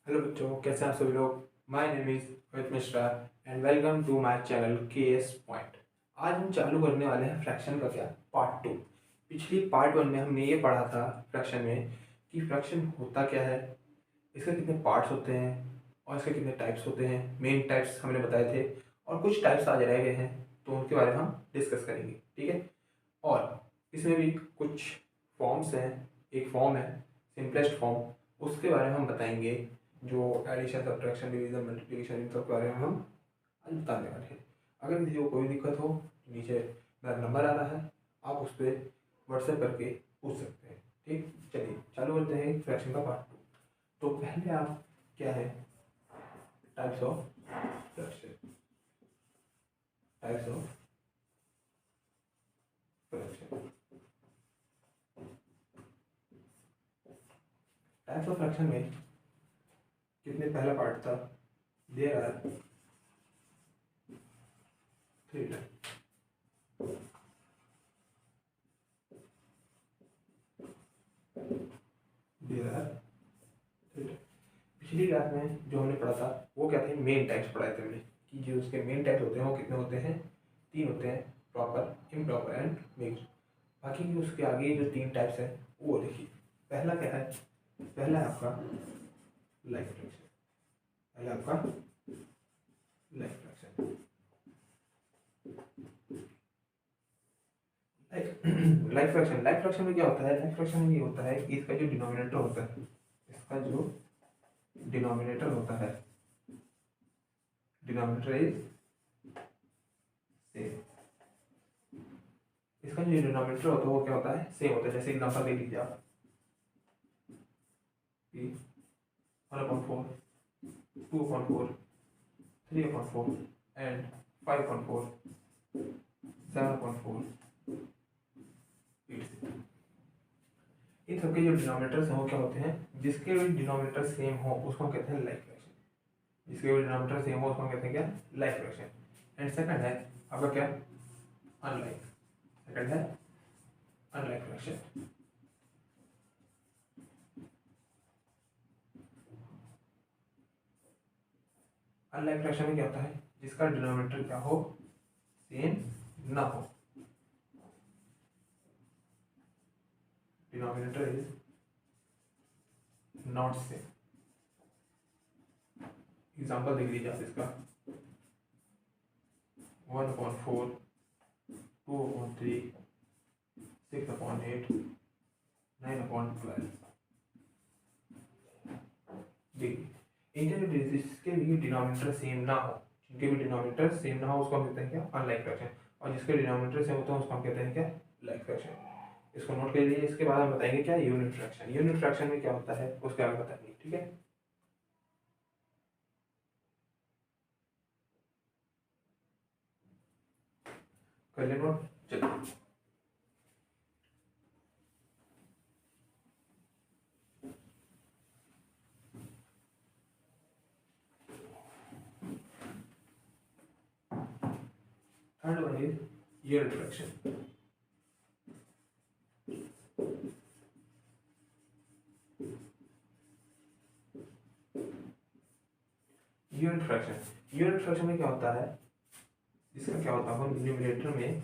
Hello बच्चों, कैसे हैं आप सभी लोग। My name is Amit Mishra and welcome to my channel KS point. आज हम चालू करने वाले हैं फ्रैक्शन का क्या पार्ट 2। पिछली पार्ट 1 में हमने ये पढ़ा था फ्रैक्शन में कि फ्रैक्शन होता क्या है, इसके कितने पार्ट्स होते हैं और इसके कितने टाइप्स होते हैं। मेन टाइप्स हमने बताए थे और कुछ टाइप्स आज रह गए हैं तो उनके बारे में हम डिस्कस करेंगे, ठीक है। और इसमें भी कुछ फॉर्म्स हैं। एक फॉर्म है सिंपलेस्ट फॉर्म, उसके बारे में हम बताएंगे। जो एडिशन, सब्ट्रैक्शन, डिवीजन, मल्टीप्लिकेशन, इन सब के बारे में हम आज बताने वाले हैं। अगर किसी को कोई दिक्कत हो, नीचे मेरा नंबर आ रहा है, आप उस पर व्हाट्सएप करके पूछ सकते हैं। ठीक, चलिए चालू करते हैं फ्रैक्शन का पार्ट 2। तो पहले आप क्या है types of fraction. Types of fraction types of fraction में कितने पहला पार्ट था, there are 3 type. There are 3 type. पिछली क्लास में जो हमने पढ़ा था वो क्या थे, मेन टाइप्स पढ़ाए थे हमने कि जो उसके मेन टाइप्स होते हैं वो कितने होते हैं, 3 होते हैं, प्रॉपर, इम्प्रॉपर एंड मिक्स्ड। बाकी की उसके आगे जो 3 टाइप्स हैं वो देखिए। पहला क्या है, पहला है आपका लाइफ फ्रैक्शन। पहला आपका लाइफ फ्रैक्शन। लाइफ फ्रैक्शन में क्या होता है, लाइफ फ्रैक्शन में ये होता है कि इसका जो डिनोमिनेटर होता है, इसका जो डिनोमिनेटर होता है, डिनोमिनेटर इज सेम। इसका जो डिनोमिनेटर होता है वो क्या होता है, सेम होता है। जैसे एग्जांपल ले लीजिए आप, 1/4, 2/4, 3/4 एंड 5/4, 7/4, 8। इन सबके जो डिनोमिनेटर्स हैं वो क्या होते हैं, जिसके भी डिनोमिनेटर सेम हो उसको हम कहते हैं लाइफ फ्रैक्शन। जिसके भी डिनोमिनेटर सेम हो उसको हम कहते हैं क्या, लाइफ फ्रैक्शन। एंड सेकंड है आपका क्या, अनलाइक। सेकंड है अनलाइक फ्रैक्शन। अनलाइक फ्रैक्शन में क्या होता है, जिसका डिनोमिनेटर क्या हो, सेम ना हो। Denominator is not same. Example देख लीजिए आप इसका, 1/4, 2/3, 6/8, 9/12। देखिए इनके जो जिसके भी डिनोमिनेटर सेम ना हो, जिनके भी डिनोमिनेटर सेम ना हो उसको हम कहते हैं क्या, अनलाइक फ्रैक्शन। और जिसके डिनोमिनेटर सेम होते हैं उसको हम कहते हैं क्या, लाइक फ्रैक्शन। इसको नोट कर लीजिए। इसके बाद हम बताएंगे क्या, यूनिट फ्रैक्शन। यूनिट फ्रैक्शन में क्या होता है उसके आगे बताएंगे, ठीक है। कर ले नोट, चलिए। Third one is unit fraction. Unit fraction में क्या होता है, इसका क्या होता है, न्यूमरेटर में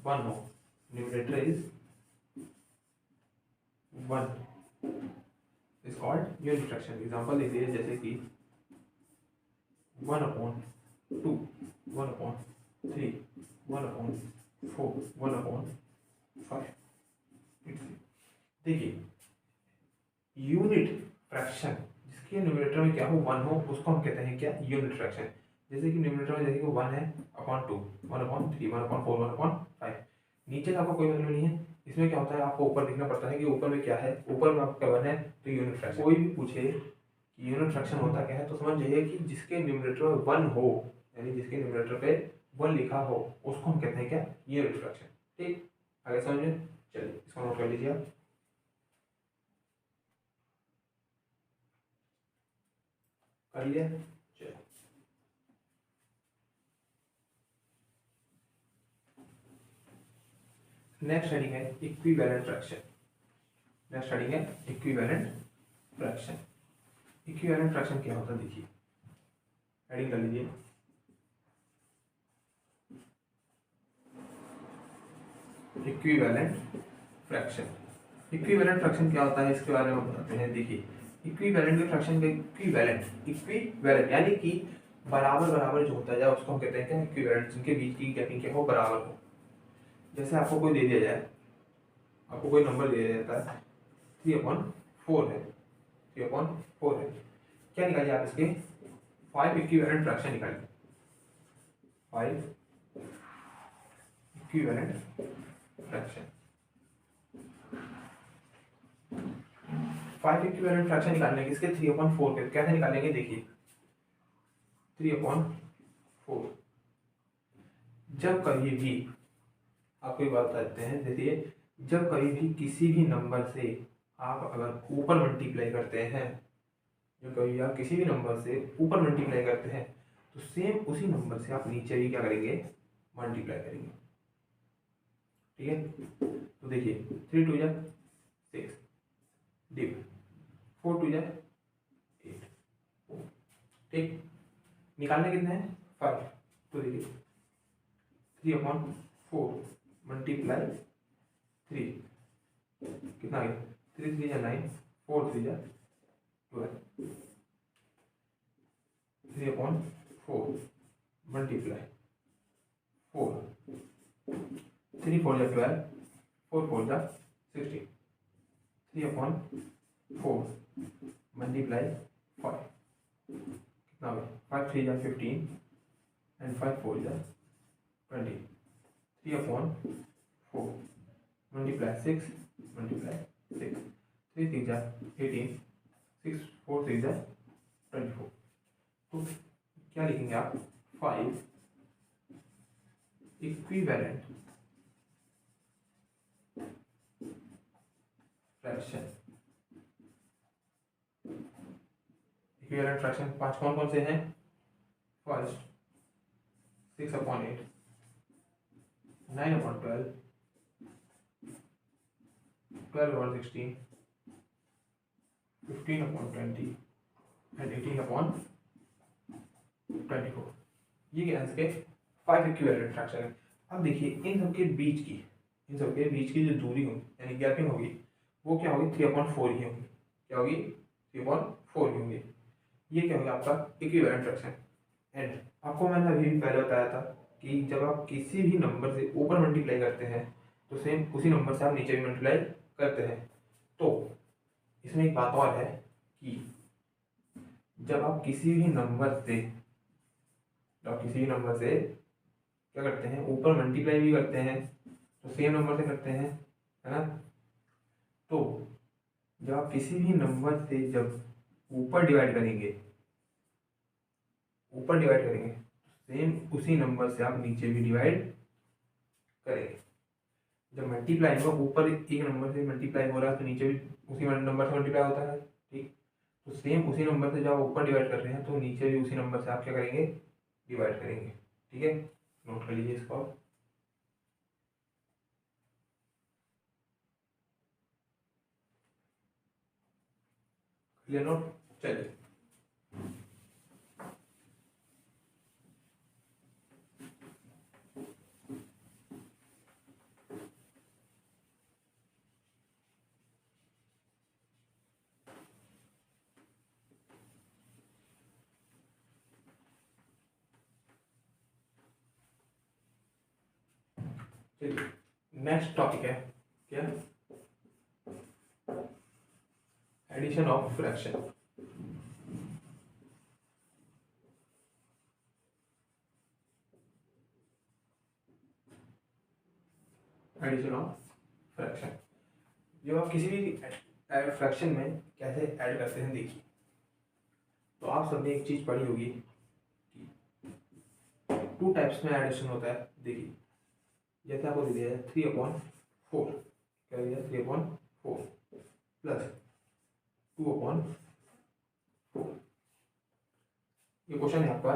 1 हो, numerator is 1 is called unit fraction. Example लीजिए जैसे कि 1/2, 1/3, 1/4, 1/5। देखिए यूनिट फ्रैक्शन जिसके न्यूमरेटर में क्या हो, 1 हो, उसको हम कहते हैं क्या, यूनिट फ्रैक्शन। जैसे कि न्यूमरेटर में जैसे कि 1 है, 1/2, 1/3, 1/4, 1/5। नीचे का आपको कोई मतलब नहीं है। इसमें क्या होता है, आपको ऊपर लिखना पड़ता है कि ऊपर में क्या है। ऊपर में आपका 1 है तो यूनिट फ्रैक्शन। कोई भी पूछे कि यूनिट फ्रैक्शन होता क्या है तो समझ जाइए कि जिसके न्यूमरेटर में 1 हो, यानी जिसके न्यूमरेटर पे 1 लिखा हो उसको हम कहते हैं क्या, यूनिट फ्रैक्शन। ठीक, आगे समझे। चलिए इसको नोट कर लीजिए आप। कर लिया, चलिए। नेक्स्ट हेडिंग है इक्विवेलेंट फ्रैक्शन। नेक्स्ट हेडिंग है इक्विवेलेंट फ्रैक्शन। इक्विवेलेंट फ्रैक्शन क्या होता है देखिए, हेडिंग कर लीजिए। इक्विवेलेंट फ्रैक्शन, इक्विवेलेंट फ्रैक्शन क्या होता है इसके बारे में बताते हैं। देखिए इक्विवेलेंट के फ्रैक्शन का इक्विवेलेंट, इक्विवेलेंट यानी कि बराबर बराबर जो होता है उसको हम कहते हैं क्या, इक्विवेलेंट, जिनके बीच की गैपिंग क्या हो, बराबर हो। जैसे आपको कोई दे दिया जाए, आपको कोई नंबर दे दिया जाता है 3/4 है, 3/4 है, क्या निकालिए आप इसके 5 इक्विवेलेंट फ्रैक्शन निकालिए, 5 इक्विवेलेंट फ्रैक्शन। 5 इक्विवेलेंट फ्रैक्शन निकालने के इसके 3/4 के कैसे निकालेंगे देखिए, 3/4 जब कभी भी आपको एक बात बताते हैं, देखिए जब कभी भी किसी भी नंबर से आप अगर ऊपर मल्टीप्लाई करते हैं, जब कभी आप किसी भी नंबर से ऊपर मल्टीप्लाई करते हैं तो सेम उसी नंबर से आप नीचे भी क्या करेंगे, मल्टीप्लाई करेंगे। ठीक है, तो देखिए 3 2 6 डिव 4 2 8, ठीक, निकालने कितने हैं 5, तो देखिए 3/4 मल्टीप्लाई 3 कितना आ गया, 3 3 9, 4 3 12, 3/4 मल्टीप्लाई 4, 3 4 12, 4 4 16, 3/4 मल्टीप्लाई 5 कितना हो गया, 5 3 15 एंड 5 4 20, 3/4 मल्टीप्लाई 6 मल्टीप्लाई 6, 3 3 18, 6 4 3 24। तो क्या लिखेंगे आप, 5 इक्विवेलेंट फ्रैक्शन। इक्विवेलेंट फ्रैक्शन 5 कौन कौन से हैं, फर्स्ट 6/8, 9/12, 12/16, 15/20 एंड 18/24। ये क्या है इसके 5 इक्विवेलेंट फ्रैक्शन है। अब देखिए इन सबके बीच की, इन सबके बीच की जो दूरी होगी यानी गैपिंग होगी वो क्या होगी, 3/4 ही होगी। क्या होगी, 3/4 ही होगी। ये क्या होगा आपका इक्विवेलेंट फ्रैक्शन। एंड आपको मैंने अभी भी पहले बताया था कि जब आप किसी भी नंबर से ऊपर मल्टीप्लाई करते हैं तो सेम उसी नंबर से आप नीचे भी मल्टीप्लाई करते हैं। तो इसमें एक बात और है कि जब आप किसी भी नंबर से क्या करते हैं, ऊपर मल्टीप्लाई भी करते हैं तो सेम नंबर से करते हैं, है ना। तो जब आप किसी भी नंबर से जब ऊपर डिवाइड करेंगे सेम उसी नंबर से आप नीचे भी डिवाइड करेंगे। जब मल्टीप्लाई होगा, ऊपर एक नंबर से मल्टीप्लाई हो रहा है तो नीचे भी उसी नंबर से मल्टीप्लाई होता है, ठीक। तो सेम उसी नंबर से जब आप ऊपर डिवाइड कर रहे हैं तो नीचे भी उसी नंबर से आप क्या करेंगे, डिवाइड करेंगे। ठीक है, नोट कर लीजिए इसको। क्लियर नोट, चलिए नेक्स्ट टॉपिक है क्या, addition of fraction. Addition of fraction, जब आप किसी भी फ्रैक्शन में कैसे ऐड करते हैं देखिए, तो आप सबने एक चीज पढ़ी होगी कि 2 टाइप्स में एडिशन होता है। देखिए जैसे आपको दे दिया है 3/4, क्या दिया, 3/4 प्लस 2/4। ये क्वेश्चन है आपका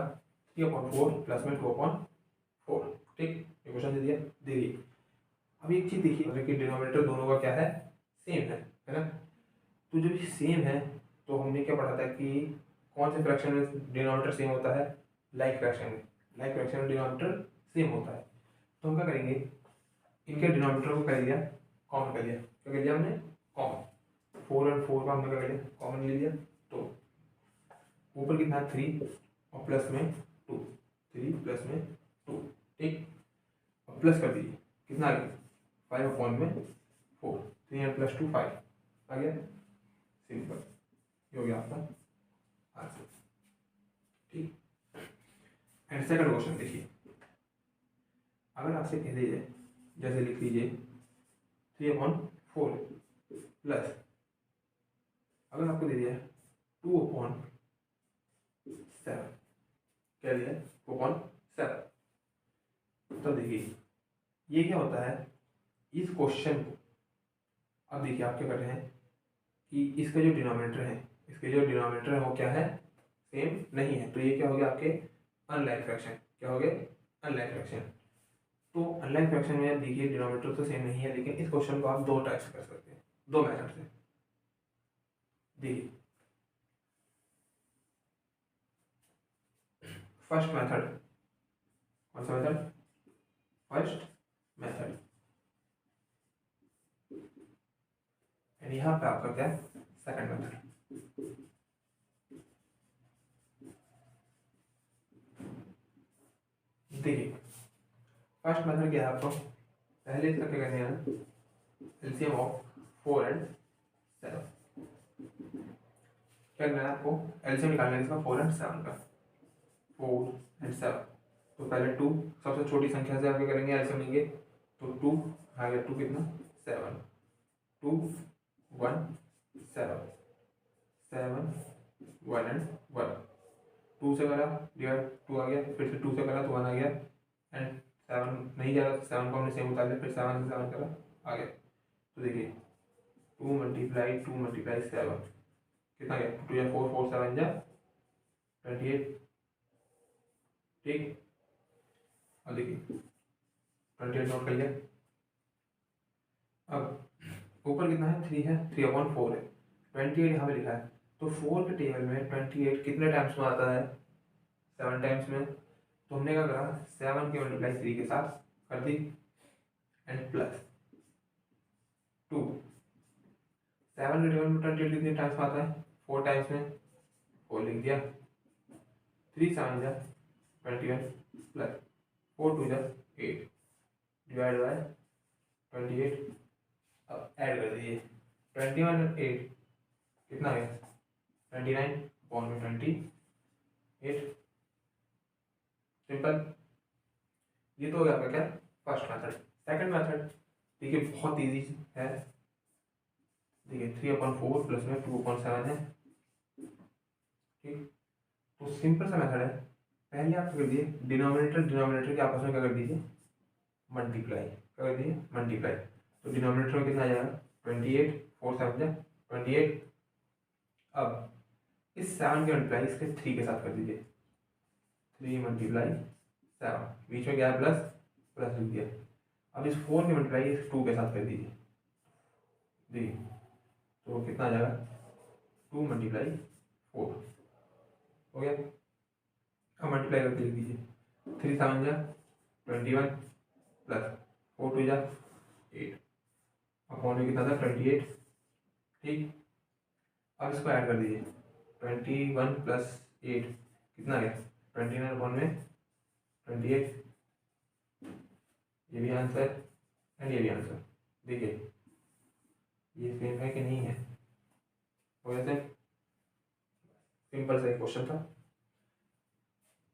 3/4 प्लस में 2/4, ठीक, ये क्वेश्चन दे दिया। देखिए अब एक चीज देखिए कि डिनोमिनेटर दोनों का क्या है, सेम है ना। तो जब ये सेम है तो हमने क्या पढ़ा था कि कौन से फ्रैक्शन में डिनोमिनेटर सेम होता है, लाइक फ्रैक्शन में, लाइक फ्रैक्शन में डिनोमिनेटर सेम होता है। तो हम क्या करेंगे, इनके डिनोमिनेटर को कर दिया कॉमन कर लिया, क्या कर लिया हमने कॉमन, 4 और 4 का हमने क्या कर लिया कॉमन ले लिया। तो ऊपर कितना है 3 और प्लस में 2, 3 प्लस में 2, ठीक, और प्लस कर दीजिए कितना आ गया 5 अपॉन में 4, 3 और प्लस 2 5 आ गया, सिंपल, ये हो गया आपका आंसर, ठीक। एंड सेकंड क्वेश्चन देखिए, अगर आपसे कह दीजिए जैसे लिख लीजिए 3/4 प्लस, अगर आपको दे दिया 2/7, क्या दिया 2/7, तो देखिए ये क्या होता है, इस क्वेश्चन को अब देखिए आप क्या कर रहे हैं कि इसका जो डिनोमिनेटर है, इसके जो डिनोमिनेटर है वो क्या है सेम नहीं है, तो ये क्या हो गया आपके अनलाइक फ्रैक्शन, क्या हो गया अनलाइक फ्रैक्शन। तो अनलाइक फ्रैक्शन में देखिए डिनोमिनेटर तो सेम नहीं है, लेकिन इस क्वेश्चन को आप दो टाइप से कर सकते हैं, दो मेथड से। देखिए फर्स्ट मेथड, कौन सा मेथड, फर्स्ट मेथड, एंड यहाँ पे आपका क्या है सेकंड मेथड। देखिए फर्स्ट मेथड क्या है, आपको पहले इसका क्या करना है, एलसीएम ऑफ 4 एंड 7, क्या करना है आपको एलसीएम निकालना है इसका 4 एंड 7 का, 4 एंड 7। तो पहले 2 सबसे छोटी संख्या से आप क्या करेंगे एलसीएम लेंगे, तो 2 आ गया, 2 कितना 7, 2 1 7, 7 1 एंड 1, 2 से करा डिवाइड 2 आ गया, फिर से 2 से करा तो 1 आ गया, एंड 7 नहीं जा रहा, 7 को हमने सेम उतार लिया, फिर 7 से 7 करा आ गया। तो देखिए 2 मल्टीप्लाई 7 कितना गया, 2 या 4 4 7 जा 28, ठीक। अब देखिए 28 नोट कर लिया, अब ऊपर कितना है 3 है, 3/4 है, 28 यहाँ पे लिखा है, तो 4 के टेबल में 28 कितने टाइम्स में आता है 7 टाइम्स में, तो हमने क्या करा 7 की मल्टीप्लाई 3 के साथ कर दी, एंड प्लस 2, 7 के टेबल में 28 कितने टाइम्स में आता है 4 टाइम्स में, 4 लिख दिया, 3 7 जा 21 प्लस 4 2 जा 8 डिवाइड बाय 28, अब ऐड कर दीजिए 21 और 8 कितना गया 29 अपॉन में 28, सिंपल। ये तो हो गया आपका क्या फर्स्ट मेथड। सेकंड मेथड देखिए बहुत इजी है, देखिए 3/4 प्लस में 2/7 है, ठीक। तो सिंपल सा मेथड है, पहले आप कर दिए डिनोमिनेटर के आपस में क्या कर दीजिए मल्टीप्लाई, क्या कर दीजिए मल्टीप्लाई, तो डिनोमिनेटर में कितना आ जाएगा 28, 4 7 जा 28, अब इस 7 के मल्टीप्लाई इसके 3 के साथ कर दीजिए, 3 मल्टीप्लाई 7, बीच में क्या है प्लस, प्लस लिख दिया, अब इस 4 के मल्टीप्लाई इस 2 के साथ कर दीजिए, देखिए तो कितना आ जाएगा 2 मल्टीप्लाई 4 हो गया, अब मल्टीप्लाई करके लिख दीजिए 3 7 जा 21 प्लस 4 2 जा 8 अपॉन में कितना था 28, ठीक। अब इसको ऐड कर दीजिए 21 प्लस 8 कितना गया 29 अपॉन में 28, ये भी आंसर एंड ये भी आंसर। देखिए ये सेम है कि नहीं है, हो गया सेम, सिंपल सा क्वेश्चन था।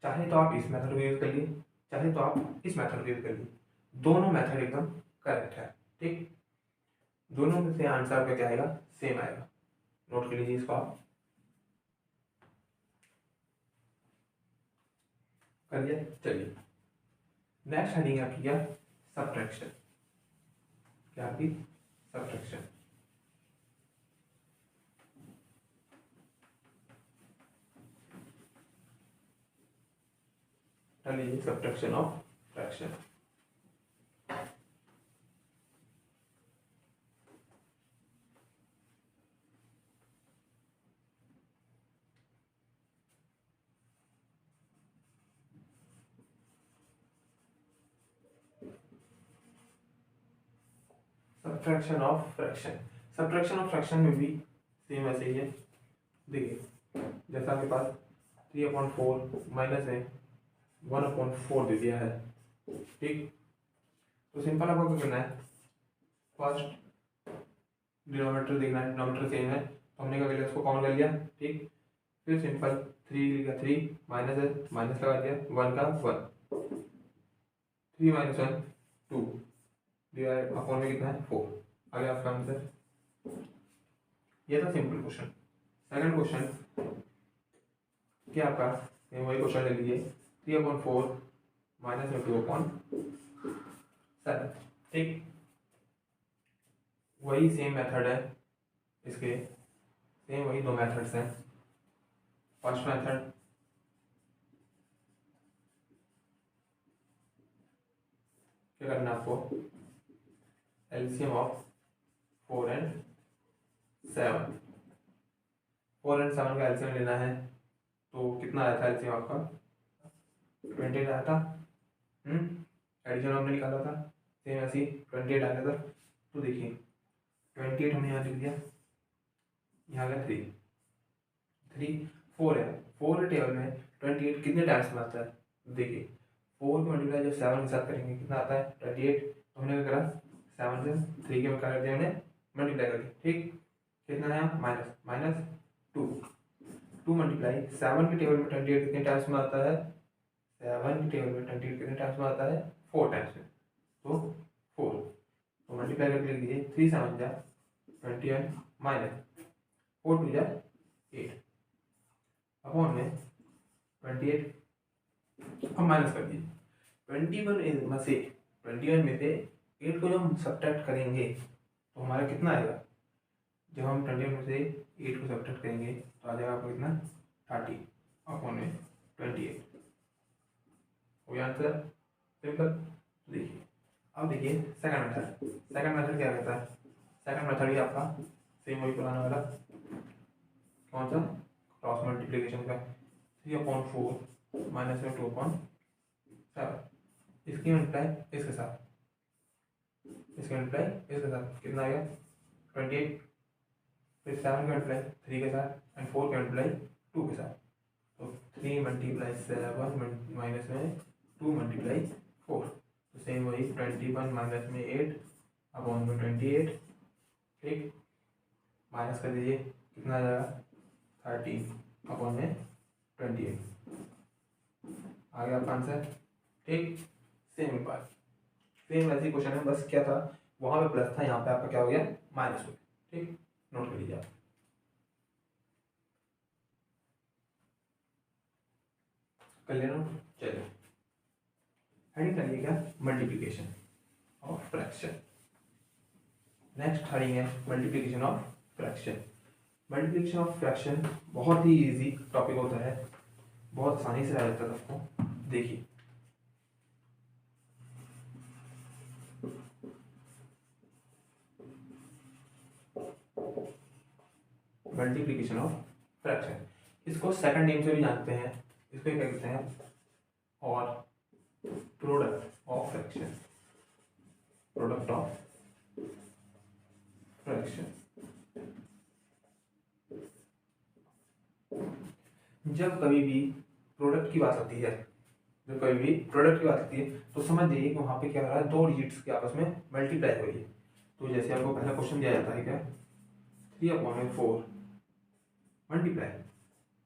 चाहे तो आप इस मेथड को यूज कर लिए, चाहे तो आप इस मेथड को यूज कर लिए, दोनों मेथड एकदम करेक्ट है, ठीक। दोनों में से आंसर आपका क्या आएगा सेम आएगा, नोट कर लीजिए इसको आप, कर लिया। चलिए नेक्स्ट हेडिंग है आपकी क्या सब्ट्रैक्शन, क्या आपकी सब्ट्रैक्शन, कर लीजिए subtraction of fraction. Subtraction of fraction. Subtraction of fraction में भी सेम ऐसे ही है। देखिए जैसा आपके पास 3/4 माइनस है 1/4 दे दिया है, ठीक। तो सिंपल आपको क्या करना है, फर्स्ट डिनोमिनेटर देखना है, डिनोमिनेटर सेम है तो हमने क्या कर लिया, उसको कॉमन कर लिया, ठीक। फिर सिंपल 3 का 3 माइनस है, माइनस लगा दिया, 1 का 1, 3 - 1 2 डिवाइड अपॉन में कितना है 4। आ गया आपका आंसर। ये था सिंपल क्वेश्चन। सेकंड क्वेश्चन क्या आपका, वही क्वेश्चन ले लीजिए, 3/4 माइनस में 2/7, ठीक। वही सेम मेथड है इसके, सेम वही दो मेथड्स हैं। फर्स्ट मेथड क्या करना है आपको, एलसीएम ऑफ 4 and 7, 4 and 7 का एलसीएम लेना है। तो कितना आया था एलसीएम आपका, 28 आया था। एडिशन हमने निकाला था, सेम ऐसे ही 28 आया था। तो देखिए 28 हमने यहाँ लिख दिया, यहाँ गया 3 4 है, 4 टेबल में 28 कितने टाइम्स में आता है, देखिए 4 को मल्टीप्लाई जब 7 के साथ करेंगे कितना आता है 28। तो हमने क्या करा, 7 से 3 के कर दिया, हमने मल्टीप्लाई कर दिया, ठीक। कितना है माइनस माइनस 2 मल्टीप्लाई 7 के टेबल में 28 कितने टाइम्स में आता है, 7 के टेबल में 28 कितने टाइम्स में आता है 4 टाइम्स में, तो 4। तो मल्टीप्लाई करके लिख दीजिए, 3 7 जा 21 माइनस 4 2 जा 8 अपॉन में 28। अब माइनस कर दीजिए 21 में से 8 को जब हम सब्ट्रैक्ट करेंगे तो हमारा कितना आएगा, जब हम 21 में से 8 को सब्ट्रैक्ट करेंगे तो आ जाएगा आपको कितना 30 अपॉन में 28। हो गया आंसर, सिंपल। देखिए अब देखिए सेकंड मेथड क्या कहता है, सेकंड मेथड भी आपका सेम वही पुराना वाला, कौन सा, क्रॉस मल्टीप्लिकेशन का, 3/4 माइनस में 2/7, इसकी मल्टीप्लाई इसके साथ, इसके मल्टीप्लाई इसके साथ कितना आएगा 28। फिर 7 का मल्टीप्लाई 3 के साथ एंड 4 का मल्टीप्लाई 2 के साथ, तो 3 × 7 माइनस में 2 × 4, तो सेम वही 21 माइनस में 8 अपॉन में 28, ठीक। माइनस कर दीजिए कितना आ जाएगा 13 अपॉन में 28। आ गया आपका आंसर, ठीक। सेम बात, सेम वैसे क्वेश्चन है, बस क्या था वहाँ पे प्लस था, यहाँ पे आपका क्या हो गया माइनस हो गया, ठीक। नोट कर लीजिए आप। कर लेना, चलिए हेडिंग कर लीजिएगा multiplication of fraction. Next heading है multiplication of fraction. Multiplication of fraction बहुत ही इजी टॉपिक होता है, बहुत आसानी से आ जाता है सबको। देखिए मल्टीप्लिकेशन ऑफ फ्रैक्शन, इसको सेकंड नेम से भी जानते हैं, इसको क्या कहते हैं, और product of fraction, product of fraction. जब कभी भी प्रोडक्ट की बात आती है, जब कभी भी प्रोडक्ट की बात आती है तो समझ जाइए कि वहाँ पे क्या हो रहा है, दो डिजिट्स के आपस में मल्टीप्लाई हो रही है। तो जैसे आपको पहला क्वेश्चन दिया जाता है क्या, 3/4 मल्टीप्लाई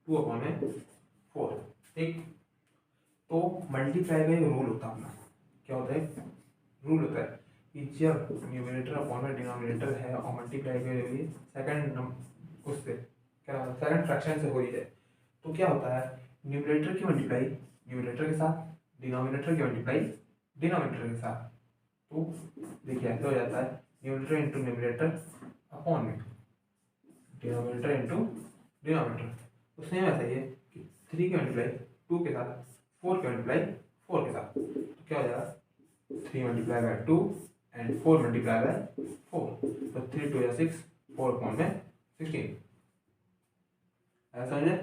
2/4, ठीक। तो मल्टीप्लाई का एक रूल होता है अपना, क्या होता है, रूल होता है कि जब न्यूमरेटर अपॉन में डिनोमिनेटर है और मल्टीप्लाई के सेकंड उससे क्या सेकंड फ्रैक्शन से हो रही है, तो क्या होता है, न्यूमरेटर की मल्टीप्लाई न्यूमरेटर के साथ, डिनोमिनेटर की मल्टीप्लाई डिनोमिनेटर के साथ। तो देखिए ऐसा हो जाता है, न्यूमरेटर इंटू न्यूमरेटर अपॉन में डिनोमिनेटर इंटू डिनोमिनेटर। तो सेम ऐसा ही है कि 3 की मल्टीप्लाई 2 के साथ, 4 की मल्टीप्लाई 4 के साथ, तो क्या हो जाएगा 3 × 2 एंड 4 × 4, तो 3 2 6, 4/16। ऐसा समझे।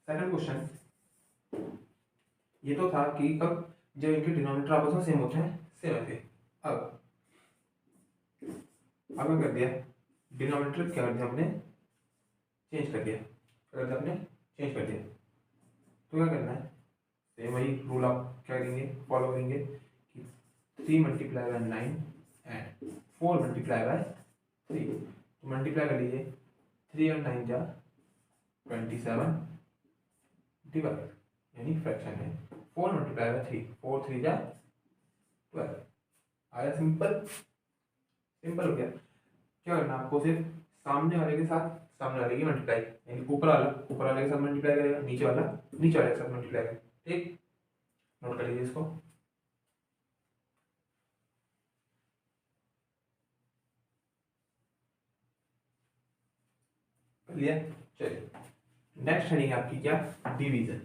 सेकंड क्वेश्चन ये तो था कि कब, जब इनके डिनोमिनेटर आपस में सेम होते हैं, सेम ऐसे। अब अब क्या कर दिया, डिनोमिनेटर क्या कर दिया हमने, चेंज कर दिया, क्या कर दिया आपने, चेंज कर दिया। तो क्या करना है, सेम वही रूल आप क्या करेंगे, फॉलो करेंगे कि 3 multiply by 9 and 4 multiply by 3। तो मल्टीप्लाई कर लीजिए, 3 और 9 जा 27 डिवाइड, यानी फ्रैक्शन है 4 मल्टीप्लाई बाय 3, 4 3 जा 12। आया, सिंपल, सिंपल हो गया। क्या करना आपको, सिर्फ सामने वाले के साथ सामने वाले की मल्टीप्लाई, यानी ऊपर वाले के साथ मल्टीप्लाई करेगा, नीचे वाला नीचे वाले के साथ मल्टीप्लाई करेगा। ठीक, नोट कर लीजिए इसको। कर लिया, चलिए नेक्स्ट हेडिंग आपकी क्या, डिवीजन।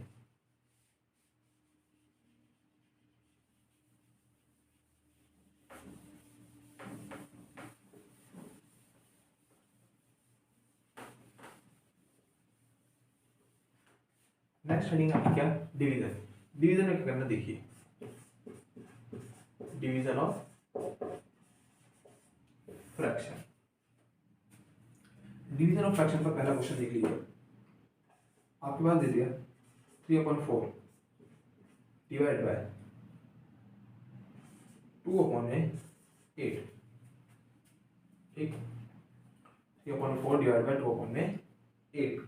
नेक्स्ट हेडिंग आपकी क्या, डिवीजन। डिवीजन में क्या करना, देखिए division of fraction. Division of fraction का पहला क्वेश्चन देख लीजिए, आपके पास दे दिया 3/4 डिवाइड बाय 2/8। ठीक, 3/4 डिवाइड बाय 2/8।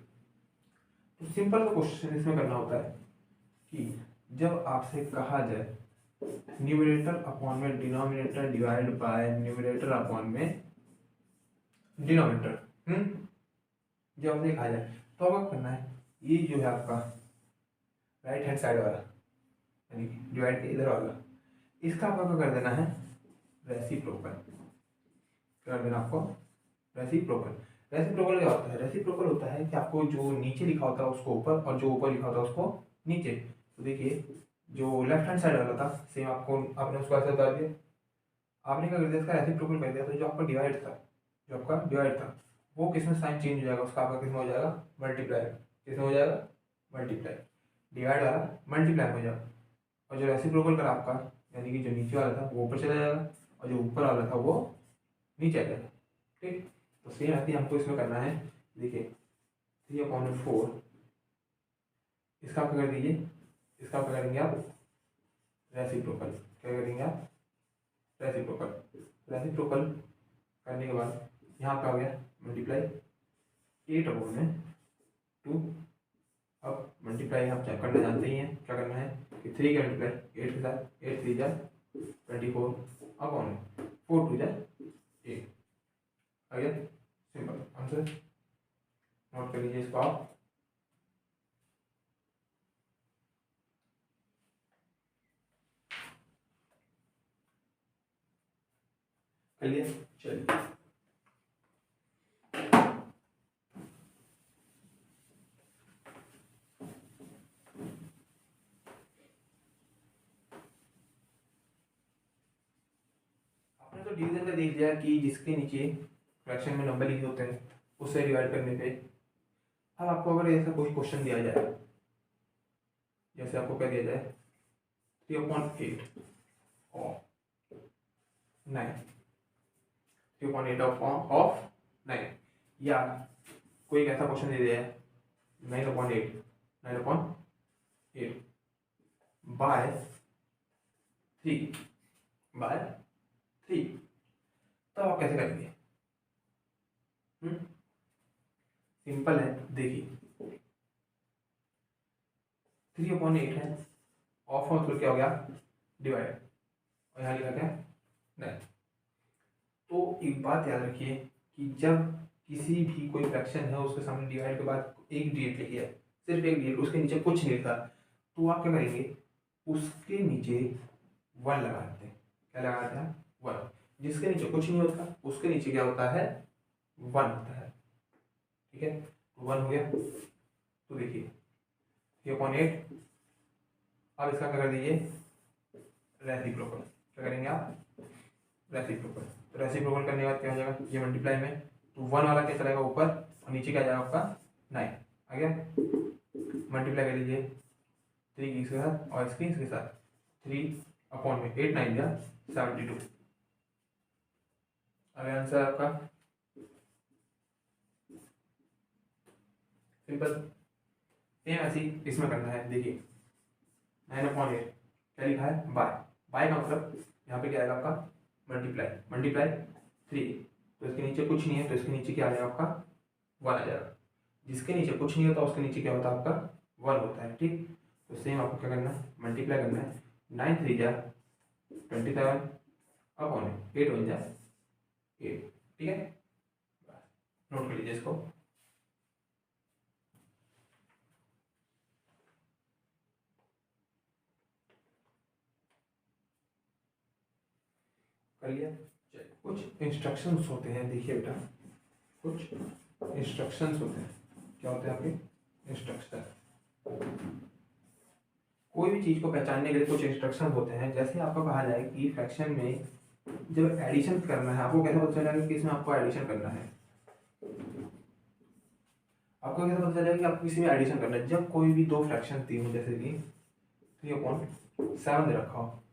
तो सिंपल सा क्वेश्चन इसमें करना होता है कि जब आपसे कहा जाए न्यूमरेटर अपॉन में denominator divide by numerator upon में डिनोमिनेटर, जब आपसे कहा जाए तो आपको करना है, ये जो है आपका राइट हैंड साइड वाला, यानी डिवाइड के इधर वाला, इसका आपको क्या कर देना है, रेसिप्रोकल कर देना आपको, रेसिप्रोकल। रेसिप्रोकल क्या होता है, रेसिप्रोकल होता है कि आपको जो नीचे लिखा होता है उसको ऊपर और जो ऊपर लिखा होता है उसको नीचे। तो देखिए जो लेफ्ट हैंड साइड वाला था सेम आपको, आपने उसको ऐसे बता दिया, आपने क्या कर दिया, इसका रेसिप्रोकल कर दिया। तो जो आपका डिवाइड था, जो आपका डिवाइड था वो किसमें साइन चेंज हो जाएगा, उसका आपका किसमें हो जाएगा, मल्टीप्लाई। किसमें हो जाएगा, मल्टीप्लाई। डिवाइड वाला मल्टीप्लाई हो जाएगा, और जो रेसिप्रोकल करा आपका, यानी कि जो नीचे वाला था वो ऊपर चला जाएगा और जो ऊपर वाला था वो नीचे आ जाएगा। ठीक, तो सेम ऐसे हमको इसमें करना है। देखिए 3/4, इसका आप क्या कर दीजिए, इसका आप क्या करेंगे आप, रेसिप्रोकल। क्या करेंगे आप, रेसिप्रोकल। रेसिप्रोकल करने के बाद यहाँ पे आ गया मल्टीप्लाई 8/2। अब मल्टीप्लाई आप करना जानते ही हैं, क्या करना है कि 3 का मल्टीप्लाई 8 के साथ, 8 3 जा 24/4 2 जा 8 आ गया, सिंपल आंसर। नोट कर लीजिए इसको आप। चलिए चलिए आपने तो डिवीजन का देख लिया कि जिसके नीचे फ्रैक्शन में नंबर लिखे होते हैं उससे डिवाइड करने पे। अब आपको अगर ऐसा कोई क्वेश्चन दिया जाए, जैसे आपको क्या दिया जाए, 3/8 और 9, 3/8 ऑफ 9, या कोई एक ऐसा क्वेश्चन दे दिया है 9/8 बाय 3, तो आप कैसे करेंगे, सिंपल है। देखिए 3/8 है, ऑफ मतलब क्या हो गया, डिवाइड, और यहाँ लिखा क्या, नहीं। तो एक बात याद रखिए कि जब किसी भी कोई फ्रैक्शन है उसके सामने डिवाइड के बाद एक डिजिट लिखी है, सिर्फ एक डिजिट, उसके नीचे कुछ नहीं लिखा, तो आप क्या करेंगे, उसके नीचे 1 लगा देते हैं। क्या लगाते हैं, 1। जिसके नीचे कुछ नहीं होता उसके नीचे क्या होता है, 1 होता है। ठीक है, 1 हो गया। तो देखिए 3/8, अब इसका क्या कर दीजिए, रेसिप्रोकल। क्या करेंगे आप, रेसिप्रोकल। तो रेसिप्रोकल करने के बाद क्या हो जाएगा, ये मल्टीप्लाई में, तो 1 वाला क्या चलेगा ऊपर और नीचे क्या जाएगा आपका 9 आ गया। मल्टीप्लाई कर लीजिए 3 की इसके साथ और इसके साथ, 3/8 9 जा 72 अगर आंसर आपका सिंपल सेम ऐसे ही इसमें करना है। देखिए 9/8 क्या लिखा है, बाय। बाय का मतलब यहाँ पे क्या आएगा आपका मल्टीप्लाई, मल्टीप्लाई 3, तो इसके नीचे कुछ नहीं है तो इसके नीचे क्या आ जाएगा आपका 1 आ जाएगा। जिसके नीचे कुछ नहीं होता उसके नीचे क्या होता है आपका 1 होता है। ठीक, तो सेम आपको क्या करना है, मल्टीप्लाई करना है। 9 3 जा 27 अपॉन 8 बन जाए 8। ठीक है, नोट कर लीजिए इसको। कर लिया। चलिए, कुछ इंस्ट्रक्शंस होते हैं, देखिए बेटा कुछ इंस्ट्रक्शंस होते हैं। क्या होते हैं आपके इंस्ट्रक्शन? कोई भी चीज़ को पहचानने के लिए कुछ इंस्ट्रक्शन होते हैं। जैसे आपको कहा जाए कि फ्रैक्शन में जब एडिशन करना है, आपको कैसे पता चलेगा कि इसमें आपको एडिशन करना है? आपको कैसे पता चलेगा कि आपको किसी में एडिशन करना है? जब कोई भी दो फ्रैक्शन दी हो, जैसे कि 3/7 दे रखा हो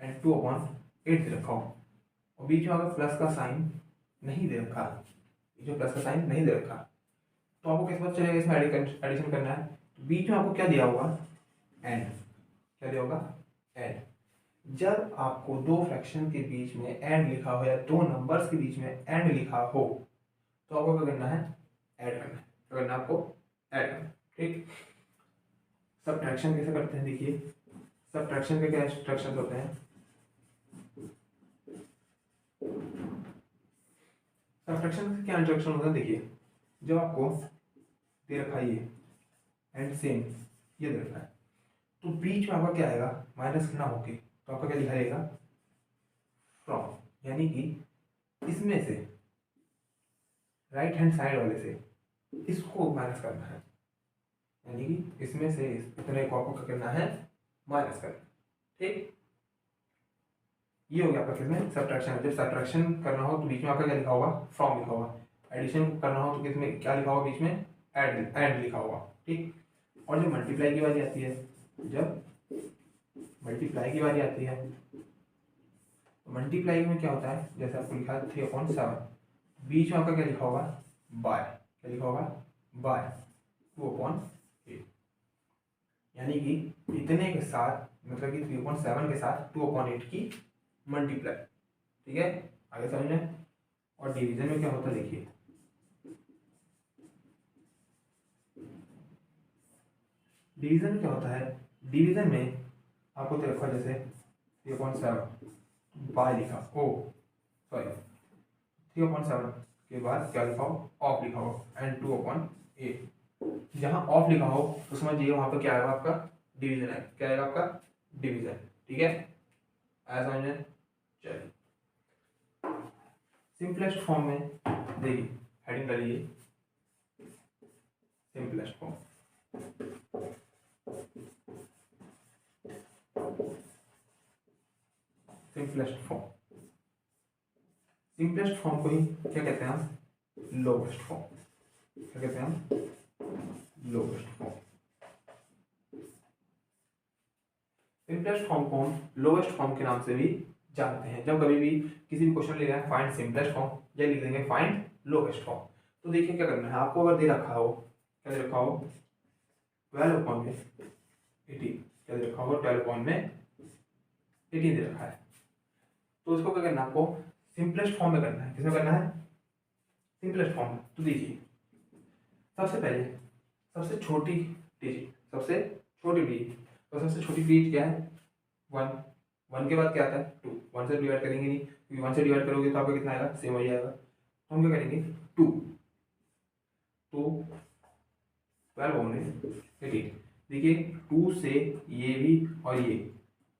एंड 2/8 दे रखा हो, और बीच में अगर प्लस का साइन नहीं दे रखा, बीच में प्लस का साइन नहीं दे रखा, तो आपको कैसे पता चलेगा इसमें एडिशन करना है? तो बीच में आपको क्या दिया होगा, एंड। क्या दिया होगा, एंड। जब आपको दो फ्रैक्शन के बीच में एंड लिखा हो या दो नंबर्स के बीच में एंड लिखा हो, तो आपको क्या करना है, ऐड करना है। क्या करना है आपको, ऐड करना। ठीक, सब्ट्रैक्शन कैसे करते हैं? देखिए सब्ट्रैक्शन के क्या इंस्ट्रक्शंस होते हैं? सब्ट्रैक्शन के क्या इंस्ट्रक्शन होते हैं? देखिए जब आपको दे रखा है ये एंड सेम ये दे रखा है, तो बीच में आपका क्या आएगा, माइनस ना होके, तो आपका क्या लिखा रहेगा, फ्रॉम। यानी कि इसमें से राइट हैंड साइड वाले से इसको माइनस करना है, यानी कि इसमें से इतने को आपको क्या करना है, माइनस करना। ठीक, ये हो गया आपका किसमें, सब्ट्रैक्शन। जब सब्ट्रैक्शन करना हो तो बीच में आपका क्या लिखा होगा, फ्रॉम लिखा होगा। एडिशन करना हो तो किसमें क्या लिखा होगा, बीच में एड लिखा होगा। ठीक, और जब मल्टीप्लाई की बारी आती है, जब मल्टीप्लाई की बारी आती है, तो मल्टीप्लाई में क्या होता है, जैसे आपको लिखा है 3/7, बीच में आपका क्या लिखा होगा, बाय। क्या लिखा होगा, बाय 2/8। यानी कि इतने के साथ, मतलब कि 3/7 के साथ 2/8 की मल्टीप्लाई। ठीक है, आगे समझ में। और डिवीजन में क्या होता है, देखिए डिवीजन में क्या होता है, डिवीजन में आपको तो रखा जैसे 3/7 बाय लिखा, ओ सॉरी 3/7 के बाद क्या लिखा हो, ऑफ लिखा हो एंड 2/8। जहाँ ऑफ लिखा हो तो समझिए वहाँ पर क्या आएगा आपका, डिवीजन है। क्या आएगा आपका, डिवीजन। ठीक है, आया समझ में। चलिए सिंपलेस्ट फॉर्म में देखिए, हेडिंग डालिए simplest form. Simplest form, simplest form को ही क्या कहते हैं हम, लोवेस्ट फॉर्म। क्या कहते हैं हम, लोवेस्ट फॉर्म। सिंपलेस्ट फॉर्म को हम लोवेस्ट फॉर्म के नाम से भी जानते हैं। जब कभी भी किसी भी क्वेश्चन ले रहा है फाइंड सिंपलेस्ट फॉर्म, या लिख देंगे फाइंड लोवेस्ट फॉर्म। तो देखिए क्या करना है आपको, अगर दे रखा हो, क्या दे रखा हो, 12/18। क्या दे रखा होगा, 12/18 दे रखा है, तो उसको क्या करना है आपको, सिंपलेस्ट फॉर्म में करना है। किसमें करना है, सिंपलेस्ट फॉर्म में। तो देखिए सबसे पहले सबसे छोटी डिजिट, सबसे छोटी डिजिट, तो सबसे छोटी डिजिट क्या है, 1। 1 के बाद क्या आता है, 2। 1 से डिवाइड करेंगे नहीं, क्योंकि 1 से डिवाइड करोगे तो आपका कितना आएगा, सेम वही आएगा। तो हम क्या करेंगे, 2। तो 12/18। देखिए 2 से ये भी और ये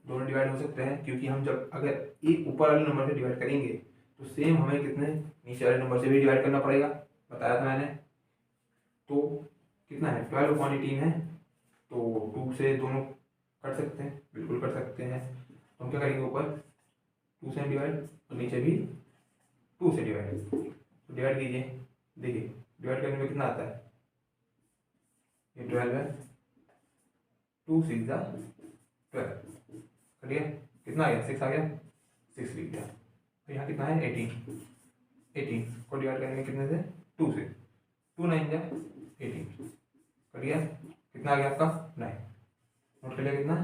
दोनों डिवाइड हो सकते हैं, क्योंकि हम जब अगर एक ऊपर वाले नंबर से डिवाइड करेंगे तो सेम हमें कितने नीचे वाले नंबर से भी डिवाइड करना पड़ेगा, बताया था मैंने। तो कितना है, 12/18 है, तो 2 से दोनों कर सकते हैं, बिल्कुल कर सकते हैं। तो हम क्या करेंगे, ऊपर 2 से डिवाइड और नीचे भी 2 से डिवाइड। तो डिवाइड कीजिए, देखिए डिवाइड करने में कितना आता है, ये 12 है, 2 6 12 करिए, कितना आ गया, 6 आ गया, 6 लिख दिया। तो यहाँ कितना है 18 को डिवाइड करेंगे कितने से 2 से, 2 9 जा 18 कर लिया, कितना आ गया आपका 9, नोट कर लिया कितना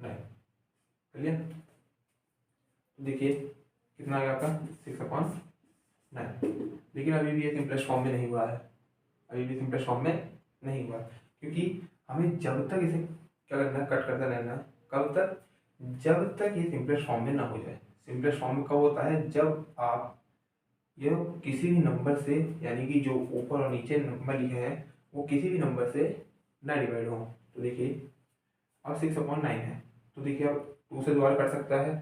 9 कर लिया। देखिए कितना आ गया आपका 6/9, लेकिन अभी भी ये सिंपलेस्ट फॉर्म में नहीं हुआ है, अभी भी सिंपलेस्ट फॉर्म में नहीं हुआ, क्योंकि हमें जब तक इसे क्या करना है कट करता रहना, कब तक, जब तक ये सिंपलेस्ट फॉर्म में ना हो जाए। सिंपलेस्ट फॉर्म में कब होता है, जब आप ये किसी भी नंबर से, यानी कि जो ऊपर और नीचे नंबर लिखे हैं वो किसी भी नंबर से ना डिवाइड हो। तो देखिए अब 6/9 है, तो देखिए अब 2 से दोबारा कट सकता है,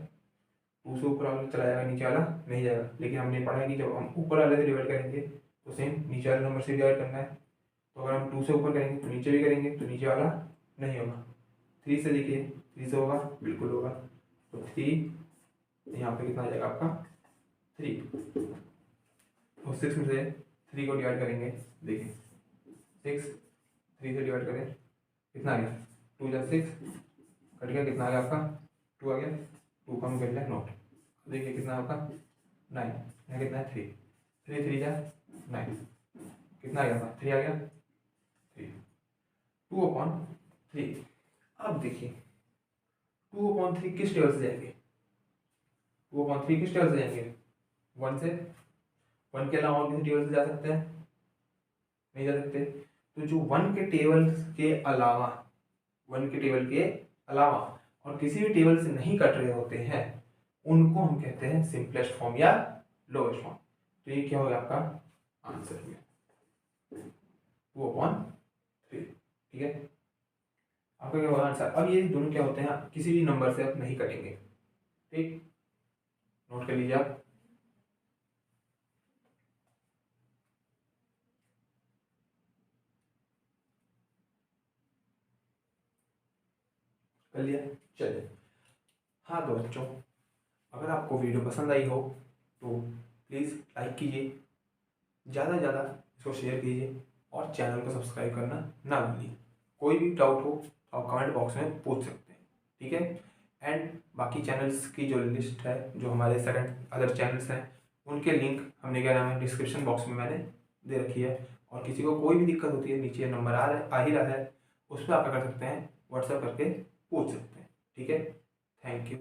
2 से ऊपर वाला चला जाएगा, नीचे वाला नहीं जाएगा। लेकिन हमने पढ़ा है कि जब हम ऊपर वाले से डिवाइड करेंगे तो सेम नीचे वाले नंबर से डिवाइड करना है। तो अगर हम 2 से ऊपर करेंगे तो नीचे भी करेंगे तो नीचे वाला नहीं होगा। 3 से देखिए 3 से होगा, बिल्कुल होगा। तो 3 यहाँ पे कितना आ जाएगा आपका 3, तो 6 में से 3 को डिवाइड करेंगे, देखिए 6 3 से डिवाइड करें कितना आ गया 2 जा 6 कट गया, कितना आ गया आपका 2 आ गया, 2 कम कर लिया नोट। देखिए कितना आपका 9, यहाँ कितना है 3, 3 3 जा 9, कितना आ गया आपका 3 आ गया 3, 2/3। अब देखिए 2/3 किस टेबल से जाएंगे, 2/3 किस टेबल से जाएंगे 1 से, 1 के अलावा और किसी टेबल से जा सकते हैं, नहीं जा सकते। तो जो 1 के टेबल के अलावा, 1 के टेबल के अलावा और किसी भी टेबल से नहीं कट रहे होते हैं उनको हम कहते हैं सिंपलेस्ट फॉर्म या लोएस्ट फॉर्म। तो ये क्या हो गया आपका आंसर हो गया 2/3, ठीक है। आपका क्या होगा आंसर। अब ये दोनों क्या होते हैं, किसी भी नंबर से आप नहीं कटेंगे, ठीक, नोट कर लीजिए आप। कर लिया, चलिए। हाँ तो बच्चों, अगर आपको वीडियो पसंद आई हो तो प्लीज़ लाइक कीजिए, ज़्यादा से ज़्यादा इसको शेयर कीजिए और चैनल को सब्सक्राइब करना ना भूलिए। कोई भी डाउट हो तो आप कमेंट बॉक्स में पूछ सकते हैं, ठीक है। एंड बाकी चैनल्स की जो लिस्ट है, जो हमारे सेकंड अदर चैनल्स हैं, उनके लिंक हमने क्या नाम है डिस्क्रिप्शन बॉक्स में मैंने दे रखी है। और किसी को कोई भी दिक्कत होती है, नीचे नंबर आ ही रहा है, उस पर आप क्या कर सकते हैं व्हाट्सएप करके पूछ सकते हैं, ठीक है। Thank you.